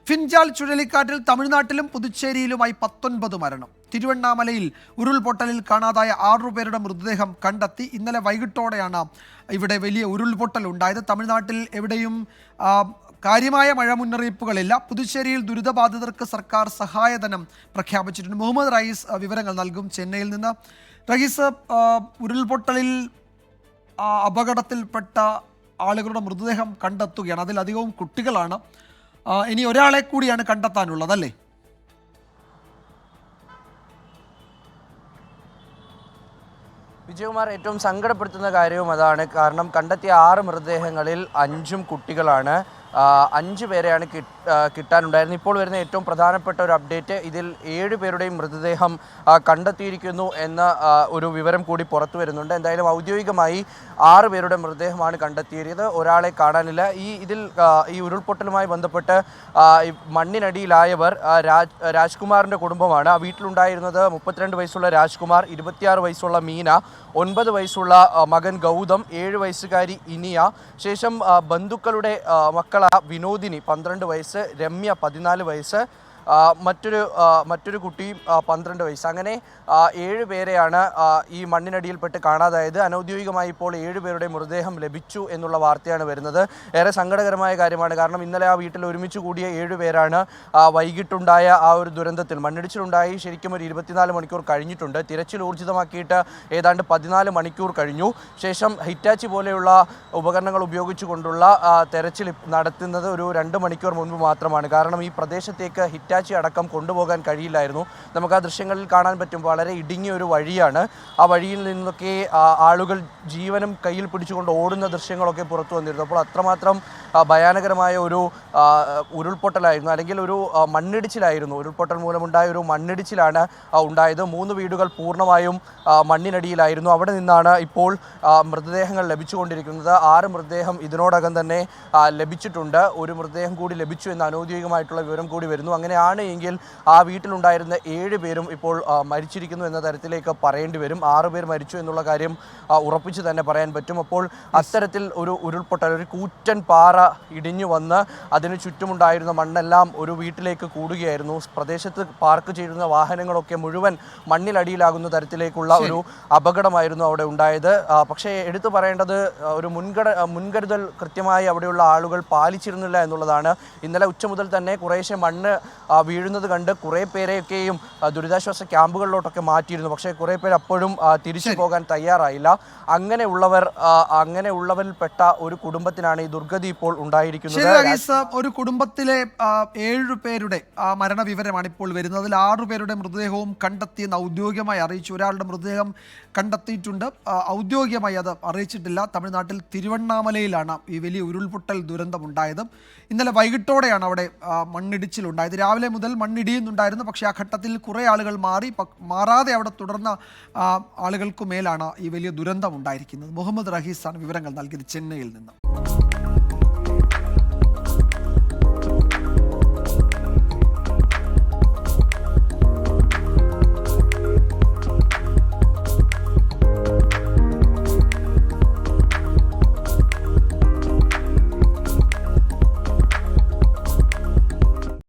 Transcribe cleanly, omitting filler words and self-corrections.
Fengal ചുഴലിക്കാറ്റിൽ തമിഴ്നാട്ടിലും പുതുച്ചേരിയിലുമായി 19 മരണം. തിരുവണ്ണാമലയിൽ ഉരുൾപൊട്ടലിൽ കാണാതായ 6 പേരുടെ മൃതദേഹം കണ്ടെത്തി. ഇന്നലെ വൈകിട്ടോടെയാണ് ഇവിടെ വലിയ ഉരുൾപൊട്ടൽ ഉണ്ടായത്. തമിഴ്നാട്ടിൽ എവിടെയും കാര്യമായ മഴ മുന്നറിയിപ്പുകളില്ല. പുതുച്ചേരിയിൽ ദുരിതബാധിതർക്ക് സർക്കാർ സഹായധനം പ്രഖ്യാപിച്ചിട്ടുണ്ട്. മുഹമ്മദ് റയീസ് വിവരങ്ങൾ നൽകും ചെന്നൈയിൽ നിന്ന്. റയീസ്, ഉരുൾപൊട്ടലിൽ അപകടത്തിൽപ്പെട്ട ആളുകളുടെ മൃതദേഹം കണ്ടെത്തുകയാണ്. അതിലധികവും കുട്ടികളാണ്. ഇനി ഒരാളെ കൂടിയാണ് കണ്ടെത്താനുള്ളത്, അല്ലേ? വിജയകുമാർ, ഏറ്റവും സങ്കടപ്പെടുത്തുന്ന കാര്യവും അതാണ്. കാരണം കണ്ടെത്തിയ 6 മൃതദേഹങ്ങളിൽ 5 കുട്ടികളാണ്. 5 പേരെയാണ് കിട്ടാനുണ്ടായിരുന്നത്. ഇപ്പോൾ വരുന്ന ഏറ്റവും പ്രധാനപ്പെട്ട ഒരു അപ്ഡേറ്റ്, ഇതിൽ 7 പേരുടെയും മൃതദേഹം കണ്ടെത്തിയിരിക്കുന്നു എന്ന ഒരു വിവരം കൂടി പുറത്തു വരുന്നുണ്ട്. എന്തായാലും ഔദ്യോഗികമായി 6 പേരുടെ മൃതദേഹമാണ് കണ്ടെത്തിയത്. ഒരാളെ കാണാനില്ല. ഈ ഉരുൾപൊട്ടലുമായി ബന്ധപ്പെട്ട് മണ്ണിനടിയിലായവർ രാജ്കുമാറിൻ്റെ കുടുംബമാണ്. ആ വീട്ടിലുണ്ടായിരുന്നത് 32 വയസ്സുള്ള രാജ്കുമാർ, 26 വയസ്സുള്ള മീന, 9 വയസ്സുള്ള മകൻ ഗൗതം, 7 വയസ്സുകാരി ഇനിയ, ശേഷം ബന്ധുക്കളുടെ മക്കളായ വിനോദിനി 12 വയസ്സ്, രമ്യ 14 വയസ്സ്, മറ്റൊരു കുട്ടി 12 വയസ്സ്. അങ്ങനെ 7 പേരെയാണ് ഈ മണ്ണിനടിയിൽപ്പെട്ട് കാണാതായത്. അനൗദ്യോഗികമായി ഇപ്പോൾ 7 പേരുടെ മൃതദേഹം ലഭിച്ചു എന്നുള്ള വാർത്തയാണ് വരുന്നത്. ഏറെ സങ്കടകരമായ കാര്യമാണ്. കാരണം ഇന്നലെ ആ വീട്ടിൽ ഒരുമിച്ച് കൂടിയ 7 പേരാണ് വൈകിട്ടുണ്ടായ ആ ഒരു ദുരന്തത്തിൽ, മണ്ണിടിച്ചിലുണ്ടായി ശരിക്കും ഒരു 24 മണിക്കൂർ കഴിഞ്ഞിട്ടുണ്ട്. തിരച്ചിൽ ഊർജിതമാക്കിയിട്ട് ഏതാണ്ട് 14 മണിക്കൂർ കഴിഞ്ഞു. ശേഷം ഹിറ്റാച്ചി പോലെയുള്ള ഉപകരണങ്ങൾ ഉപയോഗിച്ചുകൊണ്ടുള്ള തെരച്ചിൽ നടത്തുന്നത് ഒരു 2 മണിക്കൂർ മുൻപ് മാത്രമാണ്. കാരണം ഈ പ്രദേശത്തേക്ക് ഹിറ്റാച്ചി അടക്കം കൊണ്ടുപോകാൻ കഴിയില്ലായിരുന്നു. നമുക്ക് ആ ദൃശ്യങ്ങളിൽ കാണാൻ പറ്റും. വളരെ ഇടുങ്ങിയ ഒരു വഴിയാണ്. ആ വഴിയിൽ നിന്നൊക്കെ ആളുകൾ ജീവനും കയ്യിൽ പിടിച്ചുകൊണ്ട് ഓടുന്ന ദൃശ്യങ്ങളൊക്കെ പുറത്തു വന്നിരുന്നു. അപ്പോൾ അത്രമാത്രം ഭയാനകരമായ ഒരു ഉരുൾപൊട്ടലായിരുന്നു, അല്ലെങ്കിൽ ഒരു മണ്ണിടിച്ചിലായിരുന്നു. ഉരുൾപൊട്ടൽ മൂലമുണ്ടായ ഒരു മണ്ണിടിച്ചിലാണ് ഉണ്ടായത്. 3 വീടുകൾ പൂർണ്ണമായും മണ്ണിനടിയിലായിരുന്നു. അവിടെ നിന്നാണ് ഇപ്പോൾ മൃതദേഹങ്ങൾ ലഭിച്ചുകൊണ്ടിരിക്കുന്നത്. 6 മൃതദേഹം ഇതിനോടകം തന്നെ ലഭിച്ചിട്ടുണ്ട്. ഒരു മൃതദേഹം കൂടി ലഭിച്ചു എന്ന അനൗദ്യോഗികമായിട്ടുള്ള വിവരം കൂടി വരുന്നു. അങ്ങനെയാണ് എങ്കിൽ ആ വീട്ടിലുണ്ടായിരുന്ന 7 പേരും ഇപ്പോൾ മരിച്ചിരിക്കുന്നു എന്ന തരത്തിലേക്ക് പറയേണ്ടി വരും. 6 പേർ മരിച്ചു എന്നുള്ള കാര്യം ഉറപ്പിച്ച് തന്നെ പറയാൻ പറ്റും. അപ്പോൾ അത്തരത്തിൽ ഒരു ഉരുൾപൊട്ടൽ, ഒരു കൂറ്റൻ പാറ ഇടിഞ്ഞു വന്ന് അതിന് ചുറ്റുമുണ്ടായിരുന്ന മണ്ണെല്ലാം ഒരു വീട്ടിലേക്ക് കൂടുകയായിരുന്നു. പ്രദേശത്ത് പാർക്ക് ചെയ്തിരുന്ന വാഹനങ്ങളൊക്കെ മുഴുവൻ മണ്ണിലടിയിലാകുന്ന തരത്തിലേക്കുള്ള ഒരു അപകടമായിരുന്നു അവിടെ ഉണ്ടായത്. പക്ഷേ എടുത്തു പറയേണ്ടത്, ഒരു മുൻകരുതൽ കൃത്യമായി അവിടെയുള്ള ആളുകൾ പാലിച്ചിരുന്നില്ല എന്നുള്ളതാണ്. ഇന്നലെ ഉച്ച മുതൽ തന്നെ കുറേശ്ശെ മണ്ണ് വീഴുന്നത് കണ്ട് കുറേ പേരെയൊക്കെയും ദുരിതാശ്വാസ ക്യാമ്പുകളിലോട്ടൊക്കെ മാറ്റിയിരുന്നു. പക്ഷേ കുറേ പേർ അപ്പോഴും തിരിച്ചു പോകാൻ തയ്യാറായില്ല. അങ്ങനെയുള്ളവരിൽപ്പെട്ട ഒരു കുടുംബത്തിനാണ് ഈ ദുർഗതി ഇപ്പോൾ ഉണ്ടായിരിക്കുന്നത്. ഒരു കുടുംബത്തിലെ 7 പേരുടെ മരണവിവരമാണ് ഇപ്പോൾ വരുന്നത്. അതിൽ 6 പേരുടെ മൃതദേഹവും കണ്ടെത്തിയെന്ന് ഔദ്യോഗികമായി അറിയിച്ചു. ഒരാളുടെ മൃതദേഹം കണ്ടെത്തിയിട്ടുണ്ട്, ഔദ്യോഗികമായി അത് അറിയിച്ചിട്ടില്ല. തമിഴ്നാട്ടിൽ തിരുവണ്ണാമലയിലാണ് ഈ വലിയ ഉരുൾപൊട്ടൽ ദുരന്തമുണ്ടായത്. ഇന്നലെ വൈകിട്ടോടെയാണ് അവിടെ മണ്ണിടിച്ചിലുണ്ടായത്. രാവിലെ മുതൽ മണ്ണിടിയുന്നുണ്ടായിരുന്നു. പക്ഷേ ആ ഘട്ടത്തിൽ കുറേ ആളുകൾ മാറാതെ അവിടെ തുടർന്ന ആളുകൾക്കു മേലാണ് ഈ വലിയ ദുരന്തം ഉണ്ടായിരിക്കുന്നത്. മുഹമ്മദ് റഹീസാണ് വിവരങ്ങൾ നൽകിയത് ചെന്നൈയിൽ നിന്ന്.